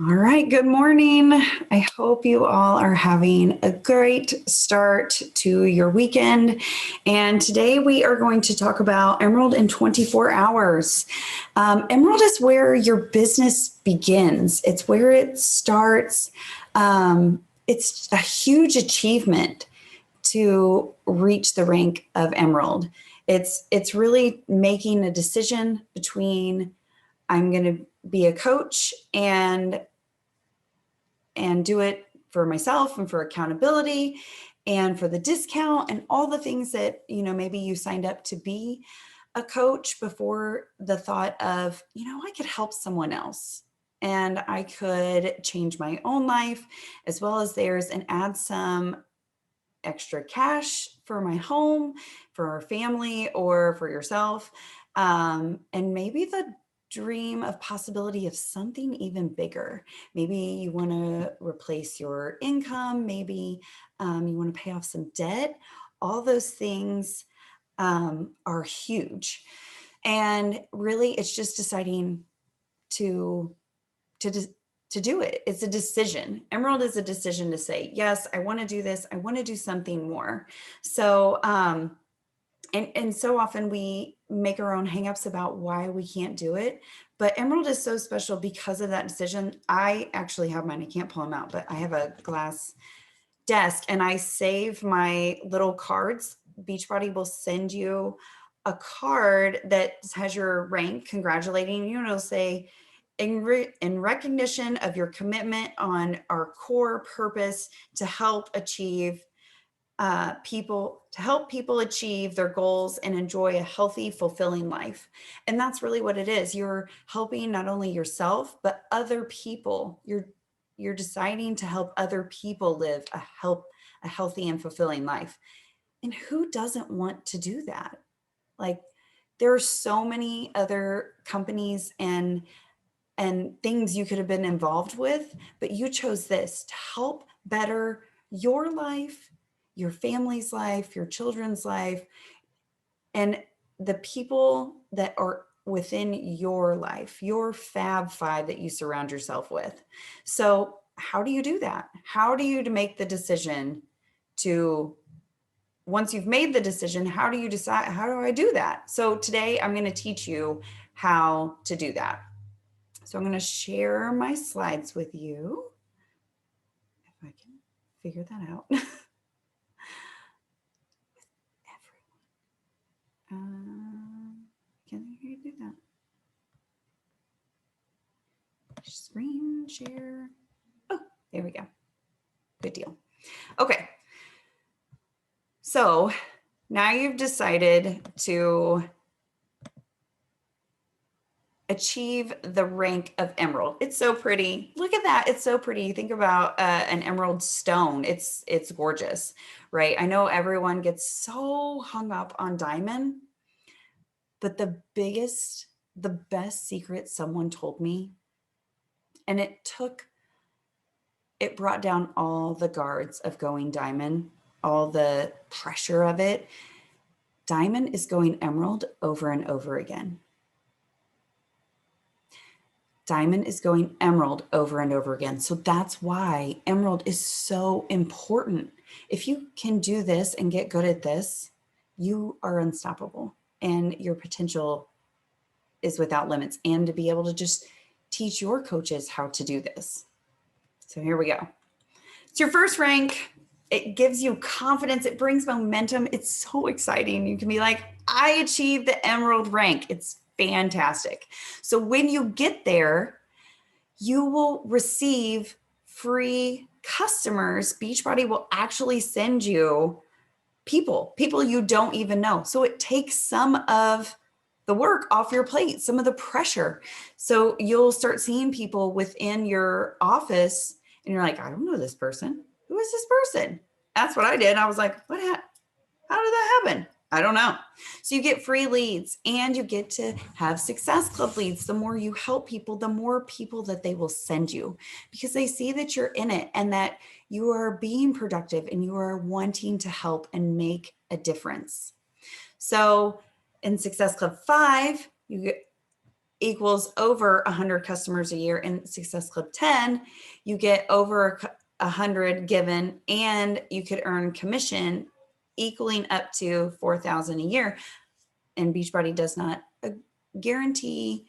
All right, good morning. I hope you all are having a great start to your weekend. And today we are going to talk about Emerald in 24 hours. Emerald is where your business begins, it's where it starts. It's a huge achievement to reach the rank of Emerald. It's really making a decision between I'm going to be a coach and do it for myself and for accountability and for the discount and all the things that, maybe you signed up to be a coach before the thought of, I could help someone else and I could change my own life as well as theirs and add some extra cash for my home, for our family, or for yourself. And maybe the dream of possibility of something even bigger. Maybe you want to replace your income. Maybe you want to pay off some debt. All those things are huge. And really, it's just deciding to to to do it. It's a decision. Emerald is a decision to say, yes, I want to do this. I want to do something more. So, and so often we make our own hangups about why we can't do it. But Emerald is so special because of that decision. I actually have mine. I can't pull them out, but I have a glass desk and I save my little cards. Beachbody will send you a card that has your rank congratulating you, and it'll say, in recognition of your commitment on our core purpose to help people achieve their goals and enjoy a healthy, fulfilling life. And that's really what it is. You're helping not only yourself, but other people. You're deciding to help other people live a healthy and fulfilling life. And who doesn't want to do that? Like, there are so many other companies and things you could have been involved with, but you chose this to help better your life, your family's life, your children's life, and the people that are within your life, your Fab Five that you surround yourself with. So how do you do that? How do you make the decision to, once you've made the decision, how do you decide, how do I do that? So today I'm going to teach you how to do that. So I'm going to share my slides with you, if I can figure that out. Can you do that? Screen share. Oh, there we go. Good deal. Okay. So now you've decided to achieve the rank of Emerald. It's so pretty. Look at that. It's so pretty. You think about an emerald stone. It's gorgeous, right? I know everyone gets so hung up on diamond, but the best secret someone told me, and it brought down all the guards of going diamond, all the pressure of it. Diamond is going emerald over and over again. Diamond is going emerald over and over again. So that's why emerald is so important. If you can do this and get good at this, you are unstoppable and your potential is without limits. And to be able to just teach your coaches how to do this. So here we go. It's your first rank. It gives you confidence. It brings momentum. It's so exciting. You can be like, I achieved the emerald rank. It's fantastic. So when you get there, you will receive free customers. Beachbody will actually send you people you don't even know. So it takes some of the work off your plate, some of the pressure. So you'll start seeing people within your office and you're like, I don't know this person. Who is this person? That's what I did. I was like, how did that happen? I don't know. So you get free leads and you get to have Success Club leads. The more you help people, the more people that they will send you because they see that you're in it and that you are being productive and you are wanting to help and make a difference. So in Success Club 5, equals over 100 customers a year. In Success Club 10, you get over 100 given, and you could earn commission equaling up to 4,000 a year. And Beachbody does not guarantee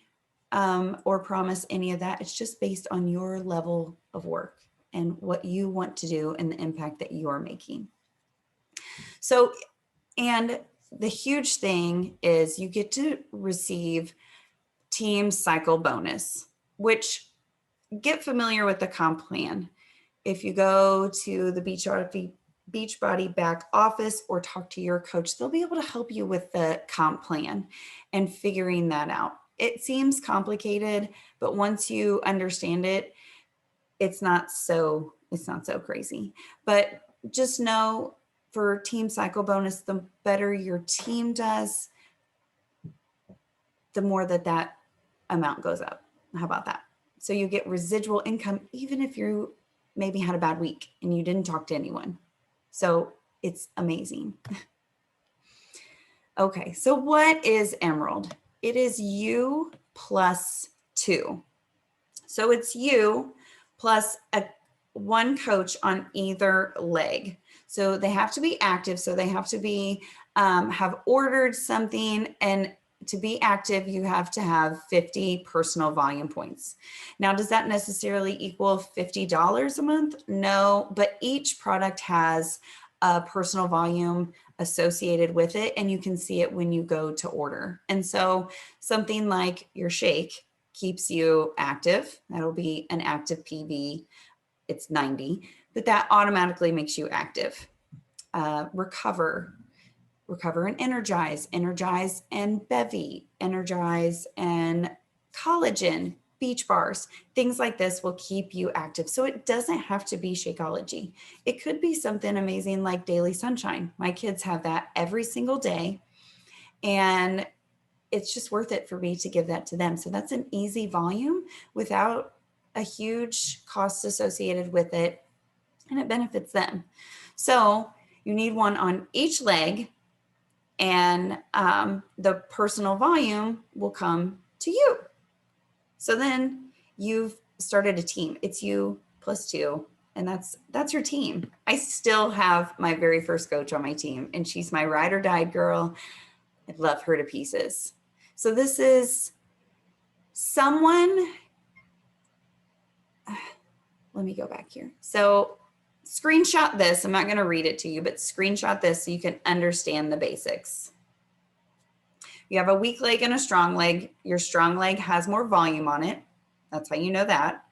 or promise any of that. It's just based on your level of work and what you want to do and the impact that you're making. So, and the huge thing is you get to receive team cycle bonus, which get familiar with the comp plan. If you go to the Beachbody back office or talk to your coach, they'll be able to help you with the comp plan and figuring that out. It seems complicated, but once you understand it, it's not so crazy. But just know for team cycle bonus, the better your team does, the more that amount goes up. How about that? So you get residual income, even if you maybe had a bad week and you didn't talk to anyone. So it's amazing. Okay, so what is Emerald? It is you plus 2. So it's you plus one coach on either leg. So they have to be active. So they have to be have ordered something, and to be active, you have to have 50 personal volume points. Now, does that necessarily equal $50 a month? No, but each product has a personal volume associated with it, and you can see it when you go to order. And so something like your shake keeps you active. That'll be an active PV. It's 90, but that automatically makes you active. Recover and energize and bevy, energize and collagen, beach bars, things like this will keep you active. So it doesn't have to be Shakeology. It could be something amazing like Daily Sunshine. My kids have that every single day, and it's just worth it for me to give that to them. So that's an easy volume without a huge cost associated with it, and it benefits them. So you need one on each leg, and the personal volume will come to you. So then you've started a team. It's you plus 2, and that's your team. I still have my very first coach on my team, and she's my ride or die girl. I love her to pieces. So this is someone, let me go back here. So screenshot this. I'm not going to read it to you, but screenshot this so you can understand the basics. You have a weak leg and a strong leg. Your strong leg has more volume on it. That's how you know that.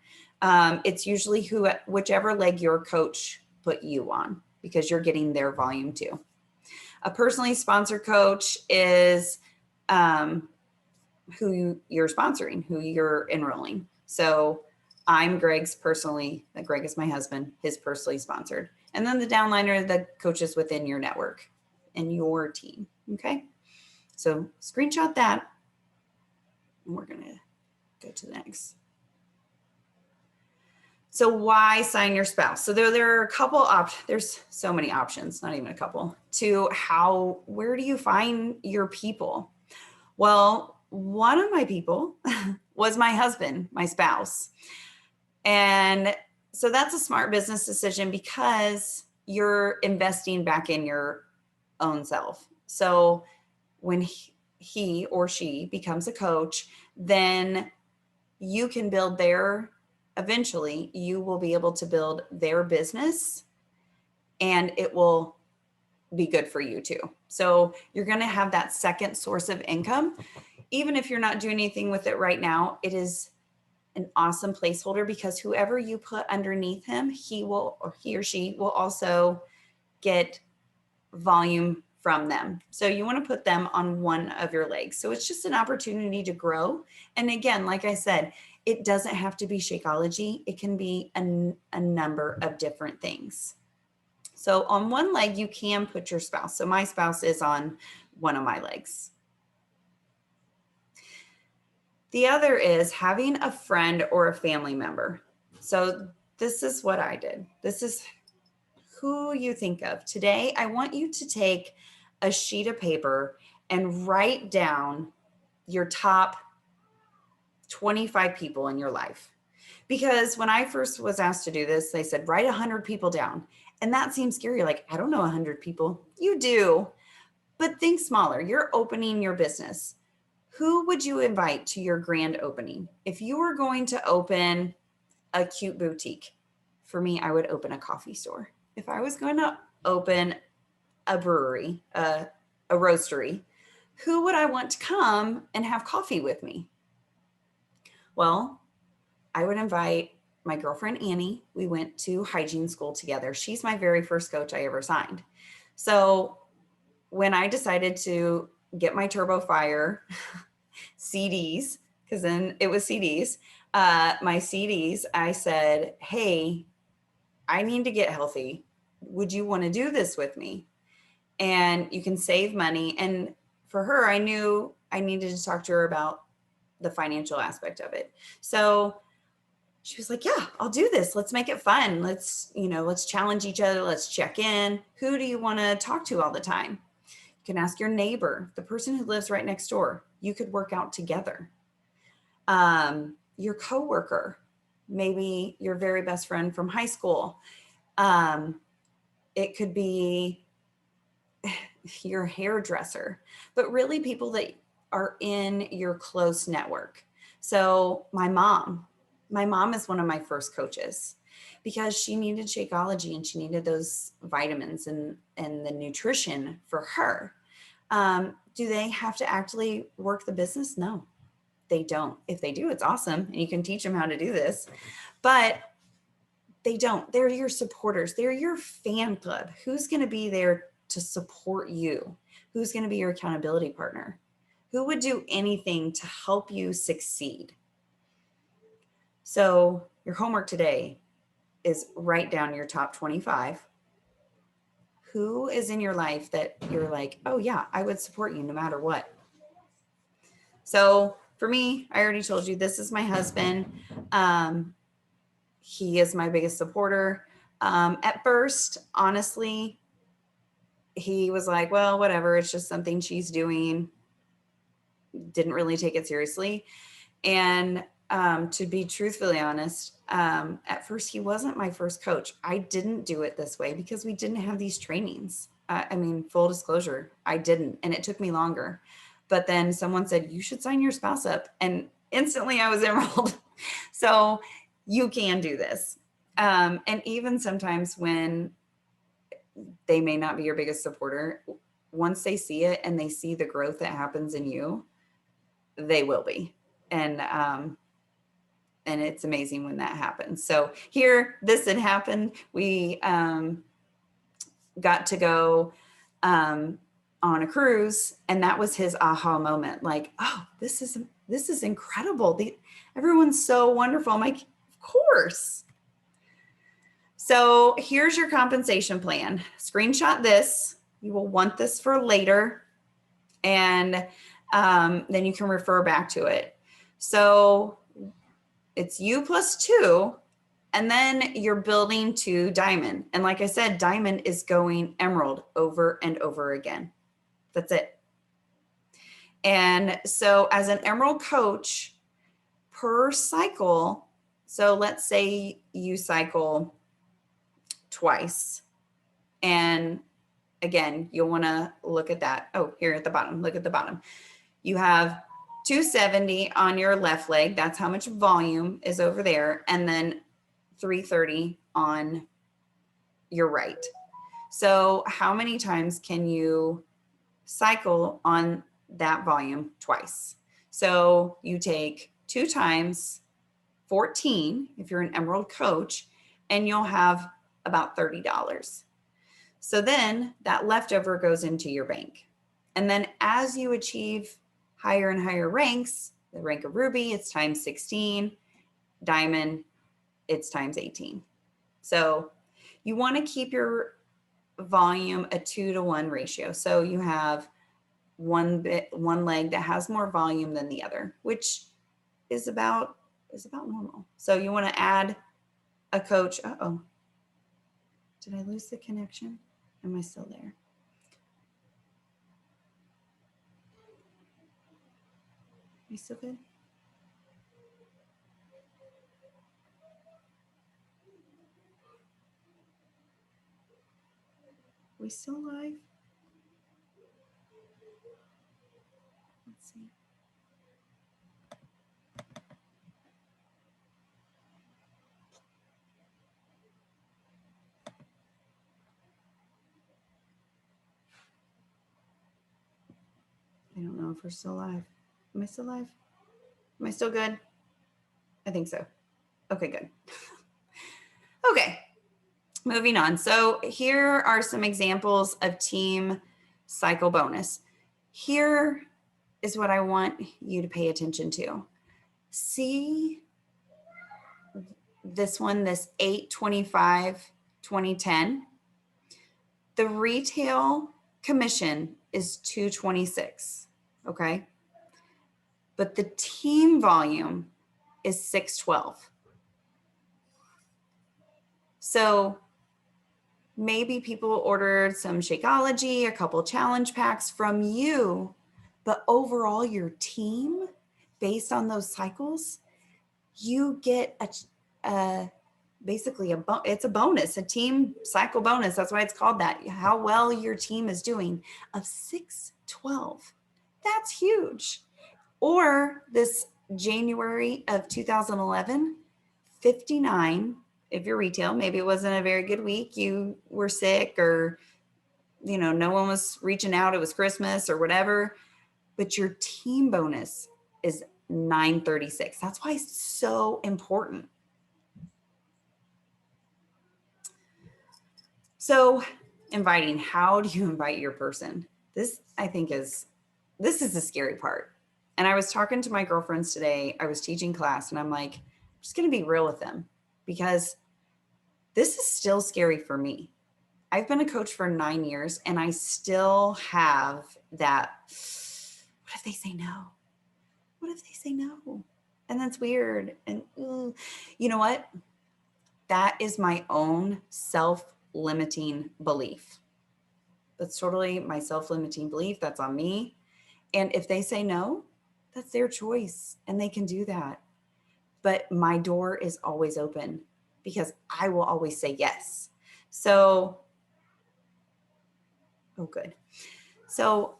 It's usually whichever leg your coach put you on, because you're getting their volume too. A personally sponsored coach is who you're sponsoring, who you're enrolling. So I'm Greg's personally, Greg is my husband, his personally sponsored. And then the downliner are the coaches within your network and your team, okay? So screenshot that, and we're gonna go to the next. So why sign your spouse? So there are a couple options. There's so many options, not even a couple, to where do you find your people? Well, one of my people was my husband, my spouse. And so that's a smart business decision because you're investing back in your own self. So when he or she becomes a coach, then you can eventually you will be able to build their business, and it will be good for you too. So you're going to have that second source of income. Even if you're not doing anything with it right now, it is an awesome placeholder, because whoever you put underneath him, he or she will also get volume from them. So you want to put them on one of your legs. So it's just an opportunity to grow. And again, like I said, it doesn't have to be Shakeology. It can be a number of different things. So on one leg, you can put your spouse. So my spouse is on one of my legs. The other is having a friend or a family member. So this is what I did. This is who you think of. Today, I want you to take a sheet of paper and write down your top 25 people in your life. Because when I first was asked to do this, they said, write 100 people down. And that seems scary. Like, I don't know 100 people. You do. But think smaller. You're opening your business. Who would you invite to your grand opening? If you were going to open a cute boutique, for me, I would open a coffee store. If I was going to open a brewery, a roastery, who would I want to come and have coffee with me? Well, I would invite my girlfriend, Annie. We went to hygiene school together. She's my very first coach I ever signed. So when I decided to get my Turbo Fire CDs, because then it was CDs, my CDs, I said, hey, I need to get healthy. Would you want to do this with me? And you can save money. And for her, I knew I needed to talk to her about the financial aspect of it. So she was like, yeah, I'll do this. Let's make it fun. Let's challenge each other. Let's check in. Who do you want to talk to all the time? You can ask your neighbor, the person who lives right next door. You could work out together. Your coworker, maybe your very best friend from high school. It could be your hairdresser, but really people that are in your close network. So my mom is one of my first coaches because she needed Shakeology and she needed those vitamins and the nutrition for her. Do they have to actually work the business? No, they don't. If they do, it's awesome. And you can teach them how to do this, but they don't. They're your supporters. They're your fan club. Who's going to be there to support you? Who's going to be your accountability partner? Who would do anything to help you succeed? So your homework today is write down your top 25. Who is in your life that you're like, oh yeah, I would support you no matter what? So for me, I already told you, this is my husband. He is my biggest supporter. At first, honestly, he was like, well, whatever, it's just something she's doing. Didn't really take it seriously. And to be truthfully honest, at first he wasn't my first coach. I didn't do it this way because we didn't have these trainings. Full disclosure, I didn't, and it took me longer. But then someone said, you should sign your spouse up. And instantly I was enrolled. So you can do this. And even sometimes when they may not be your biggest supporter, once they see it and they see the growth that happens in you, they will be. And it's amazing when that happens. So here, this had happened. We got to go on a cruise, and that was his aha moment. Like, oh, this is incredible. Everyone's so wonderful. I'm like, of course. So here's your compensation plan. Screenshot this. You will want this for later, and then you can refer back to it. So it's you plus 2, and then you're building to diamond. And like I said, diamond is going emerald over and over again. That's it. And so as an emerald coach, per cycle, so let's say you cycle twice. And again, you'll want to look at that. Oh, here at the bottom, look at the bottom. You have 270 on your left leg. That's how much volume is over there. And then 330 on your right. So how many times can you cycle on that volume twice? So you take 2 times 14 if you're an emerald coach, and you'll have about $30. So then that leftover goes into your bank. And then as you achieve higher and higher ranks, the rank of ruby, it's times 16, diamond, it's times 18. So you want to keep your volume a 2-to-1 ratio. So you have one leg that has more volume than the other, which is about normal. So you want to add a coach. Uh-oh. Did I lose the connection? Am I still there? Are you still good? we still live? Let's see. I don't know if we're still live. Am I still live? Am I still good? I think so. Okay, good. Okay, moving on. So here are some examples of team cycle bonus. Here is what I want you to pay attention to. See this one, this 8/25/2010. The retail commission is 226, okay? But the team volume is 612. So maybe people ordered some Shakeology, a couple challenge packs from you, but overall your team, based on those cycles, you get basically it's a bonus, a team cycle bonus. That's why it's called that. How well your team is doing of 612. That's huge. Or this January of 2011, 59. If you're retail, maybe it wasn't a very good week. You were sick, or no one was reaching out. It was Christmas or whatever. But your team bonus is 936. That's why it's so important. So inviting, how do you invite your person? This, I think, this is the scary part. And I was talking to my girlfriends today. I was teaching class and I'm like, I'm just going to be real with them, because this is still scary for me. I've been a coach for 9 years and I still have that, what if they say no? What if they say no? And that's weird. And you know what? That is my own self-limiting belief. That's totally my self-limiting belief. That's on me. And if they say no, that's their choice and they can do that. But my door is always open because I will always say yes. So, oh, good. So,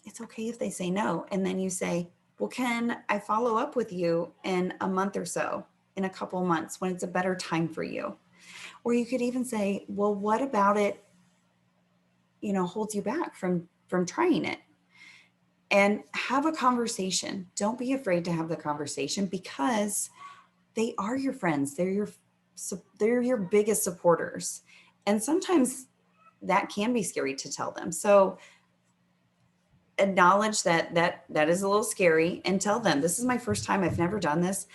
it's okay if they say no. And then you say, well, can I follow up with you in a month or so, in a couple months when it's a better time for you? Or you could even say, well, what about it, holds you back from trying it? And have a conversation. Don't be afraid to have the conversation, because they are your friends. They're your biggest supporters. And sometimes that can be scary to tell them. So acknowledge that is a little scary and tell them, this is my first time. I've never done this.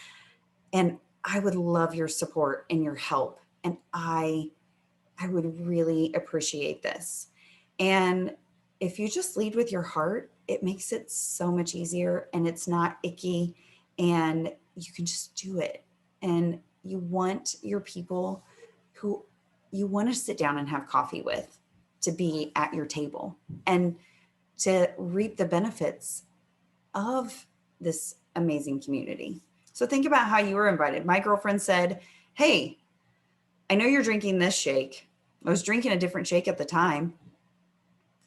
And I would love your support and your help. And I would really appreciate this. And if you just lead with your heart, it makes it so much easier and it's not icky and you can just do it. And you want your people who you want to sit down and have coffee with to be at your table and to reap the benefits of this amazing community. So think about how you were invited. My girlfriend said, hey, I know you're drinking this shake. I was drinking a different shake at the time.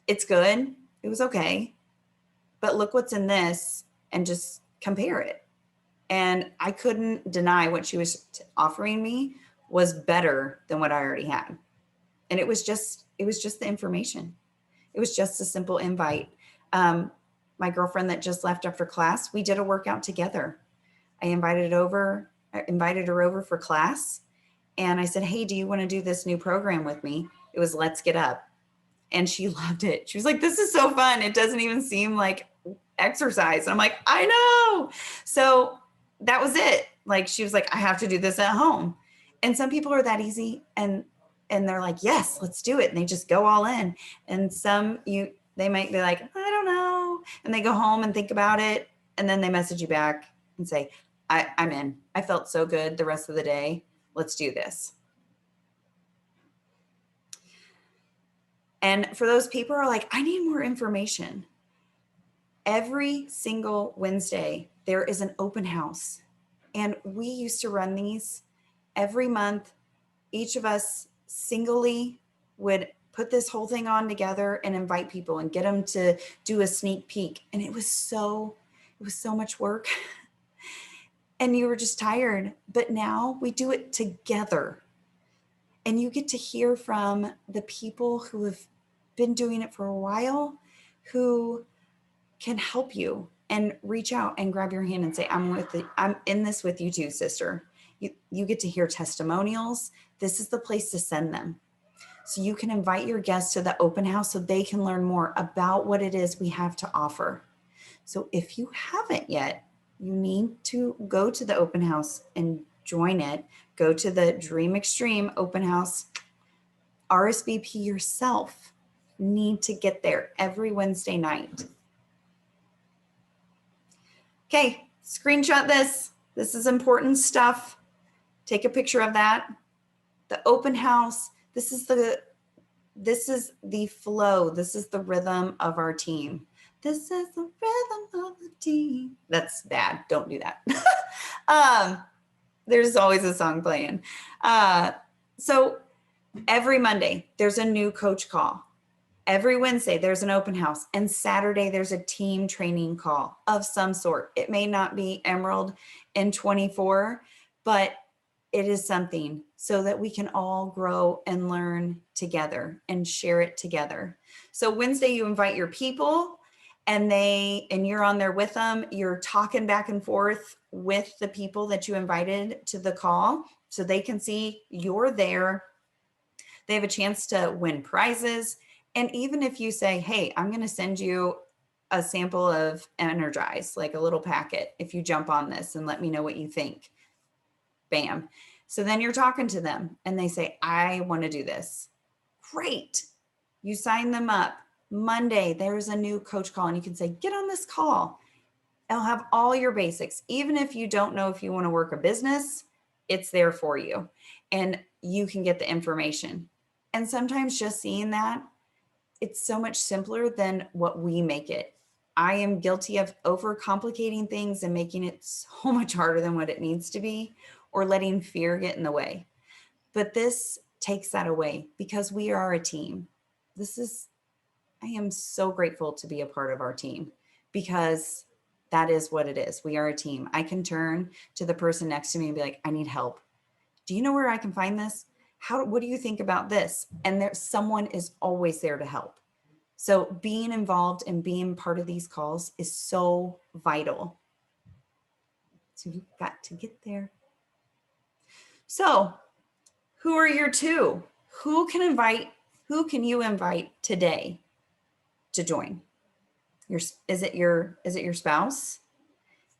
It's good. It was okay. But look what's in this and just compare it. And I couldn't deny what she was offering me was better than what I already had. And it was just the information. It was just a simple invite. My girlfriend that just left after class, we did a workout together. I invited her over for class. And I said, hey, do you want to do this new program with me? It was Let's Get Up. And she loved it. She was like, this is so fun. It doesn't even seem like exercise. And I'm like, I know. So that was it. Like, she was like, I have to do this at home. And some people are that easy and they're like, yes, let's do it. And they just go all in. And some they might be like, I don't know. And they go home and think about it. And then they message you back and say, I'm in. I felt so good the rest of the day. Let's do this. And for those people who are like, I need more information. Every single Wednesday, there is an open house. And we used to run these every month, each of us singly would put this whole thing on together and invite people and get them to do a sneak peek. And it was so much work. And you were just tired. But now we do it together. And you get to hear from the people who have been doing it for a while, who can help you and reach out and grab your hand and say, I'm in this with you too, sister. You get to hear testimonials. This is the place to send them. So you can invite your guests to the open house so they can learn more about what it is we have to offer. So if you haven't yet, you need to go to the open house and join it. Go to the Dream Extreme open house. RSVP yourself. Need to get there every Wednesday night. Okay, screenshot this. This is important stuff. Take a picture of that. The open house. This is the flow. This is the rhythm of our team. This is the rhythm of the team. That's bad. Don't do that. There's always a song playing. So every Monday, there's a new coach call. Every Wednesday, there's an open house. And Saturday, there's a team training call of some sort. It may not be Emerald in 24, but it is something so that we can all grow and learn together and share it together. So Wednesday, you invite your people and you're on there with them. You're talking back and forth with the people that you invited to the call so they can see you're there. They have a chance to win prizes. And even if you say, hey, I'm going to send you a sample of Energize, like a little packet, if you jump on this and let me know what you think. Bam. So then you're talking to them and they say, I want to do this. Great. You sign them up. Monday, there's a new coach call and you can say, get on this call. It'll have all your basics. Even if you don't know if you want to work a business, it's there for you and you can get the information. And sometimes just seeing that, it's so much simpler than what we make it. I am guilty of overcomplicating things and making it so much harder than what it needs to be, or letting fear get in the way. But this takes that away because we are a team. I am so grateful to be a part of our team because that is what it is. We are a team. I can turn to the person next to me and be like, I need help. Do you know where I can find this? What do you think about this? And someone is always there to help. So being involved and being part of these calls is so vital. So you've got to get there. So who are your two? Who can you invite today to join? Is it your spouse?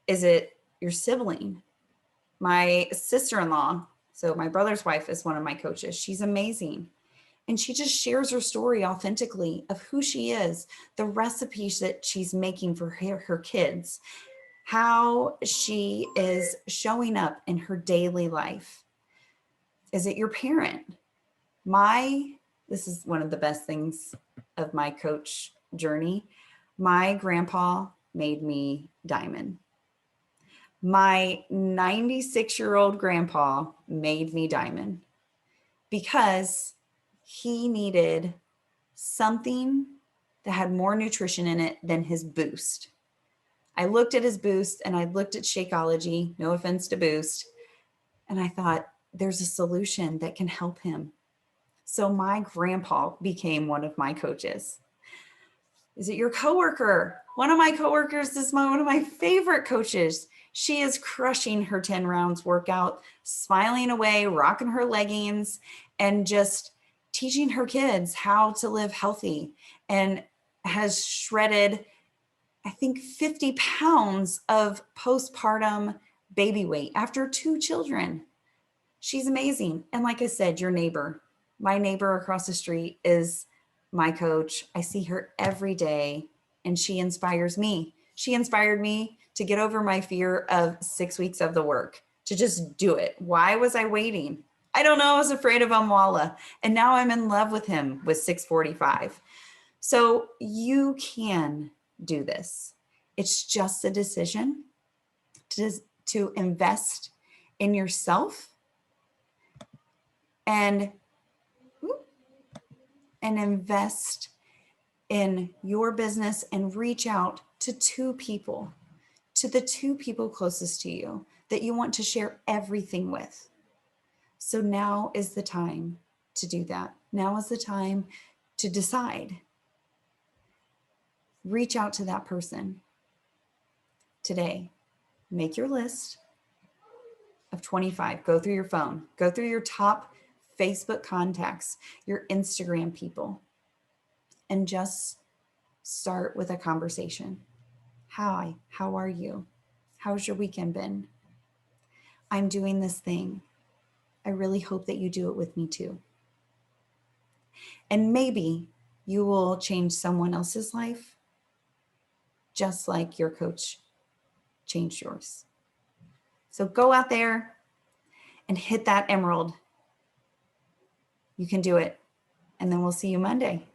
Is it your sibling? My sister-in-law, so my brother's wife, is one of my coaches. She's amazing. And she just shares her story authentically of who she is, the recipes that she's making for her kids, how she is showing up in her daily life. Is it your parent? This is one of the best things of my coach journey. My grandpa made me diamond. My 96-year-old grandpa made me diamond because he needed something that had more nutrition in it than his Boost. I looked at his Boost and I looked at Shakeology, no offense to Boost, and I thought there's a solution that can help him. So my grandpa became one of my coaches. Is it your coworker? One of my coworkers is one of my favorite coaches. She is crushing her 10 rounds workout, smiling away, rocking her leggings, and just teaching her kids how to live healthy, and has shredded, I think, 50 pounds of postpartum baby weight after 2 children. She's amazing. And like I said, my neighbor across the street is my coach. I see her every day and she inspires me. She inspired me to get over my fear of 6 weeks of the work, to just do it. Why was I waiting? I don't know. I was afraid of Amwala. And now I'm in love with him with 645. So you can do this. It's just a decision to invest in yourself. And and invest in your business and reach out to the two people closest to you that you want to share everything with. So now is the time to do that. Now is the time to decide. Reach out to that person today. Make your list of 25. Go through your phone. Go through your top Facebook contacts, your Instagram people, and just start with a conversation. Hi, how are you? How's your weekend been? I'm doing this thing. I really hope that you do it with me too. And maybe you will change someone else's life just like your coach changed yours. So go out there and hit that emerald. You can do it. And then we'll see you Monday.